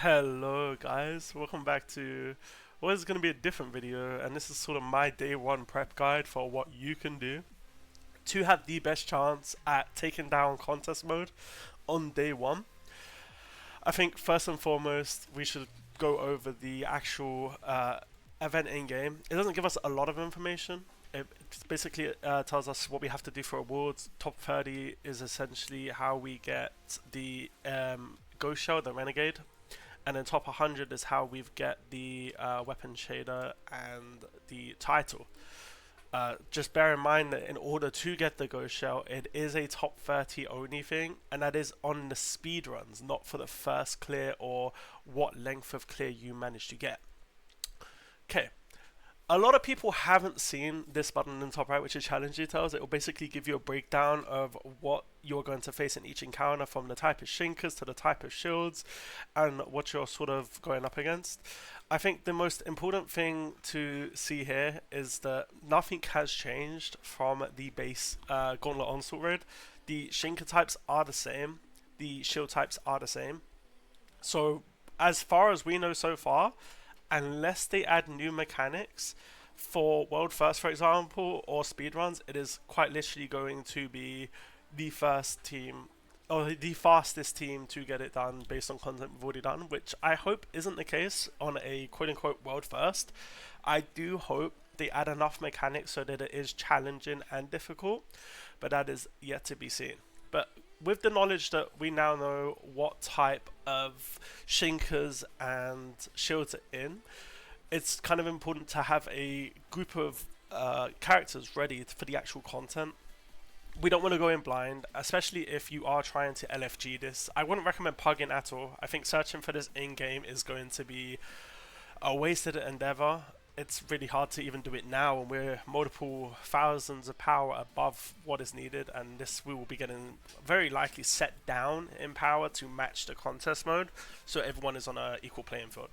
Hello guys, welcome back to what is going to be a different video, and this is sort of my day one prep guide for what you can do to have the best chance at taking down contest mode on day one. I think first and foremost we should go over the actual event in game. It doesn't give us a lot of information. It basically tells us what we have to do for awards. Top 30 is essentially how we get the Ghost Shell, the Renegade, and then top 100 is how we get the weapon shader and the title. Just bear in mind that in order to get the Ghost Shell, it is a top 30 only thing, and that is on the speed runs, not for the first clear or what length of clear you manage to get. Okay. A lot of people haven't seen this button in the top right, which is challenge details. It will basically give you a breakdown of what you're going to face in each encounter, from the type of shinkers to the type of shields and what you're sort of going up against. I think the most important thing to see here is that nothing has changed from the base Gauntlet Onslaught raid. The shinker types are the same, the shield types are the same. So as far as we know so far, unless they add new mechanics for World First, for example, or speedruns, it is quite literally going to be the first team, or the fastest team to get it done based on content we've already done, which I hope isn't the case on a quote-unquote World First. I do hope they add enough mechanics so that it is challenging and difficult, but that is yet to be seen. But with the knowledge that we now know what type of shinkers and shields are in, it's kind of important to have a group of characters ready for the actual content. We don't want to go in blind, especially if you are trying to LFG this. I wouldn't recommend pugging at all. I think searching for this in-game is going to be a wasted endeavor. It's really hard to even do it now, and we're multiple thousands of power above what is needed, and this we will be getting very likely set down in power to match the contest mode, so everyone is on an equal playing field.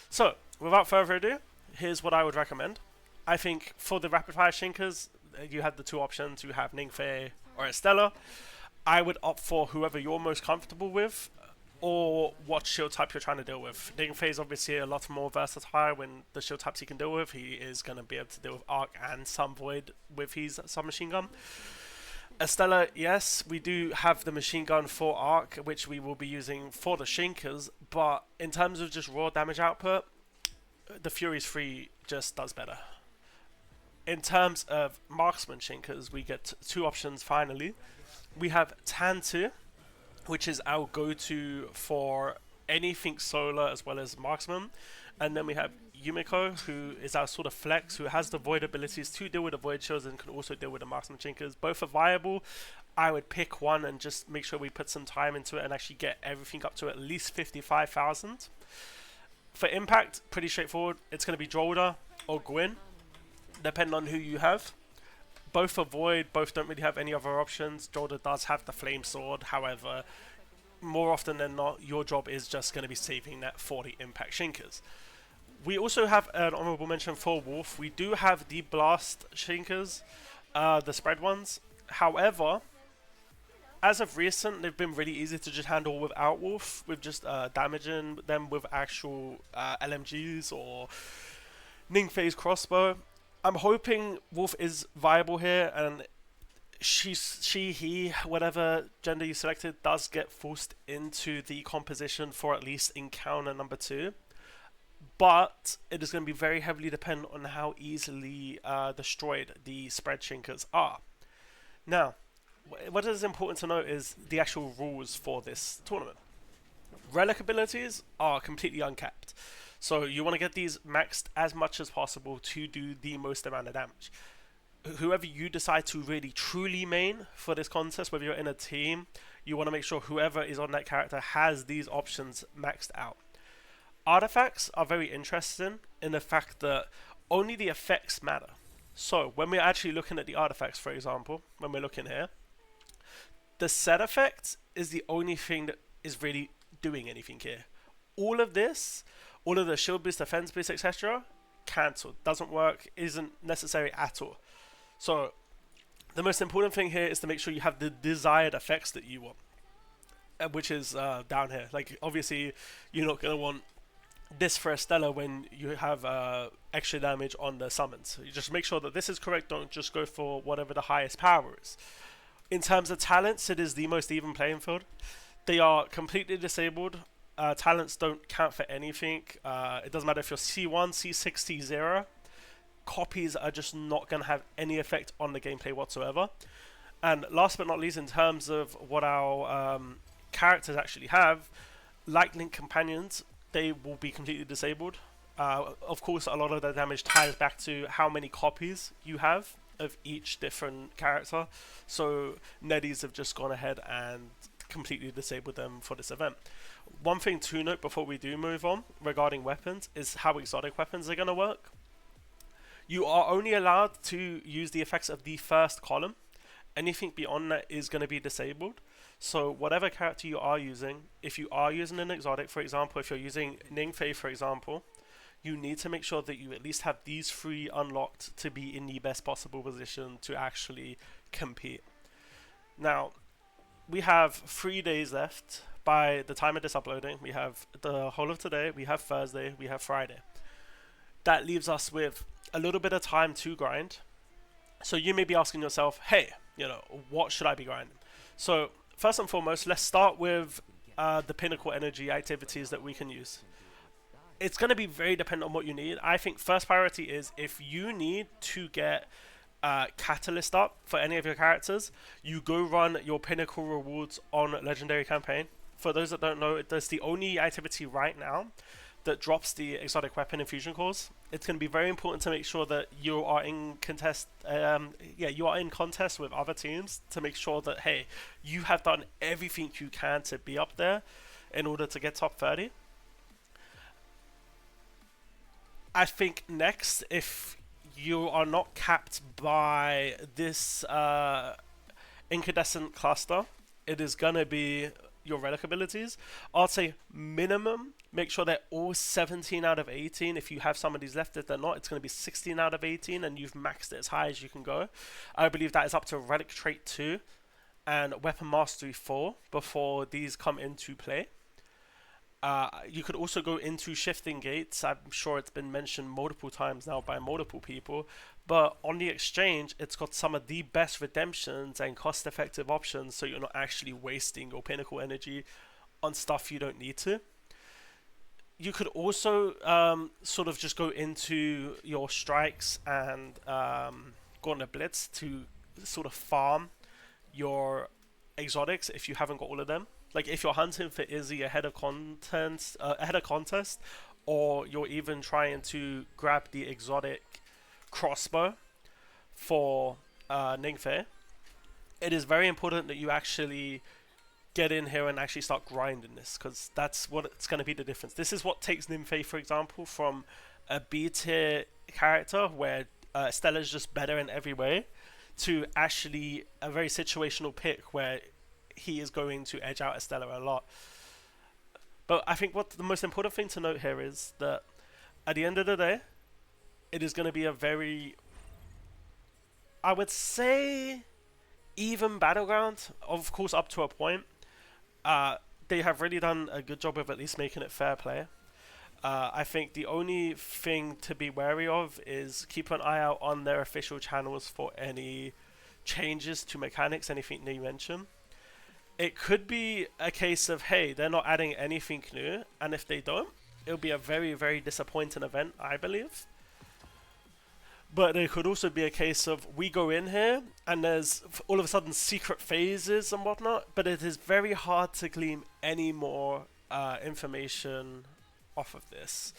So without further ado, here's what I would recommend. I think for the rapid fire shinkers, you have the two options. You have Ningfei or Estella. I would opt for whoever you're most comfortable with, or what shield type you're trying to deal with. Ningfei is obviously a lot more versatile when the shield types he can deal with. He is going to be able to deal with Arc and some Void with his submachine gun. Estella, yes, we do have the machine gun for Arc, which we will be using for the shinkers, but in terms of just raw damage output, the Fury's 3 just does better. In terms of marksman shinkers, we get two options finally. We have Tantu, which is our go-to for anything solar as well as marksman, and then we have Yumiko, who is our sort of flex, who has the void abilities to deal with the void shields and can also deal with the marksman chinkers. Both are viable. I would pick one and just make sure we put some time into it and actually get everything up to at least 55,000. For impact, pretty straightforward. It's going to be Drolda or Gwyn, depending on who you have. Both are void, both don't really have any other options. Drolda does have the flame sword, however, more often than not, your job is just going to be saving that for the impact shinkers. We also have an honorable mention for Wolf. We do have the blast shinkers, the spread ones. However, as of recent, they've been really easy to just handle without Wolf, with just damaging them with actual LMGs or Ningfei's crossbow. I'm hoping Wolf is viable here, and he, whatever gender you selected, does get forced into the composition for at least encounter number 2. But it is going to be very heavily dependent on how easily destroyed the spread shinkers are. Now, what is important to note is the actual rules for this tournament. Relic abilities are completely uncapped. So you want to get these maxed as much as possible to do the most amount of damage. Whoever you decide to really truly main for this contest, whether you're in a team, you want to make sure whoever is on that character has these options maxed out. Artifacts are very interesting in the fact that only the effects matter. So when we're actually looking at the artifacts, for example, when we're looking here, the set effect is the only thing that is really doing anything here. All of this, all of the shield boost, defense boost, etc., cancelled. Doesn't work, isn't necessary at all. So the most important thing here is to make sure you have the desired effects that you want. which is down here. Like obviously, you're not gonna want this for a Stellar when you have extra damage on the summons. So you just make sure that this is correct. Don't just go for whatever the highest power is. In terms of talents, it is the most even playing field. They are completely disabled. Talents don't count for anything. It doesn't matter if you're C1, C6, C0. Copies are just not going to have any effect on the gameplay whatsoever. And last but not least, in terms of what our characters actually have, like Link Companions, they will be completely disabled. Of course, a lot of the damage ties back to how many copies you have of each different character. So Neddies have just gone ahead and completely disabled them for this event. One thing to note before we do move on regarding weapons is how exotic weapons are going to work. You are only allowed to use the effects of the first column. Anything beyond that is going to be disabled. So whatever character you are using, if you are using an exotic, for example, if you're using Ningfei, for example, you need to make sure that you at least have these 3 unlocked to be in the best possible position to actually compete. Now, we have 3 days left by the time of this uploading. We have the whole of today, we have Thursday, we have Friday. That leaves us with a little bit of time to grind. So you may be asking yourself, hey, what should I be grinding? So first and foremost, let's start with the pinnacle energy activities that we can use. It's going to be very dependent on what you need. I think first priority is if you need to get Catalyst up for any of your characters, you go run your pinnacle rewards on Legendary Campaign. For those that don't know, that's the only activity right now that drops the exotic weapon infusion cores. It's going to be very important to make sure that you are in contest. You are in contest with other teams to make sure that hey, you have done everything you can to be up there in order to get top 30. I think next, if you are not capped by this incandescent cluster, it is going to be your relic abilities. I'd say minimum, make sure they're all 17 out of 18. If you have some of these left, if they're not, it's going to be 16 out of 18 and you've maxed it as high as you can go. I believe that is up to relic trait 2 and weapon mastery 4 before these come into play. You could also go into shifting gates. I'm sure it's been mentioned multiple times now by multiple people, but on the exchange it's got some of the best redemptions and cost effective options, so you're not actually wasting your pinnacle energy on stuff you don't need to. You could also sort of just go into your strikes and go on a blitz to sort of farm your exotics if you haven't got all of them. Like if you're hunting for Izzy ahead of contest, or you're even trying to grab the exotic crossbow for Ningfei, it is very important that you actually get in here and actually start grinding this, because that's what it's going to be the difference. This is what takes Ningfei, for example, from a B tier character where Stella's just better in every way, to actually a very situational pick where he is going to edge out Estella a lot. But I think what the most important thing to note here is that at the end of the day, it is going to be a very, I would say, even battleground. Of course, up to a point. They have really done a good job of at least making it fair play. I think the only thing to be wary of is keep an eye out on their official channels for any changes to mechanics, anything they mention. It could be a case of, hey, they're not adding anything new, and if they don't, it'll be a very, very disappointing event, I believe. But it could also be a case of, we go in here, and there's all of a sudden secret phases and whatnot, but it is very hard to glean any more information off of this.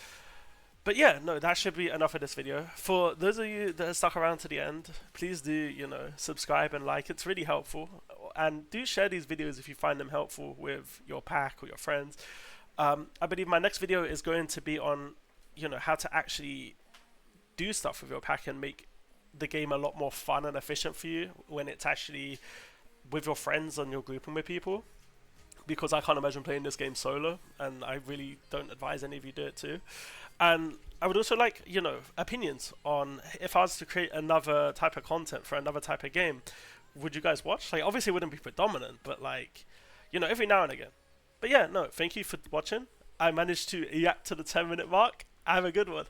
But yeah, no, that should be enough of this video. For those of you that have stuck around to the end, please do, subscribe and like. It's really helpful. And do share these videos if you find them helpful with your pack or your friends. I believe my next video is going to be on, how to actually do stuff with your pack and make the game a lot more fun and efficient for you when it's actually with your friends and you're grouping with people. Because I can't imagine playing this game solo, and I really don't advise any of you do it too. And I would also like, opinions on if I was to create another type of content for another type of game, would you guys watch? Like, obviously it wouldn't be predominant, but like, you know, every now and again. But yeah, no, thank you for watching. I managed to yak to the 10-minute mark. Have a good one.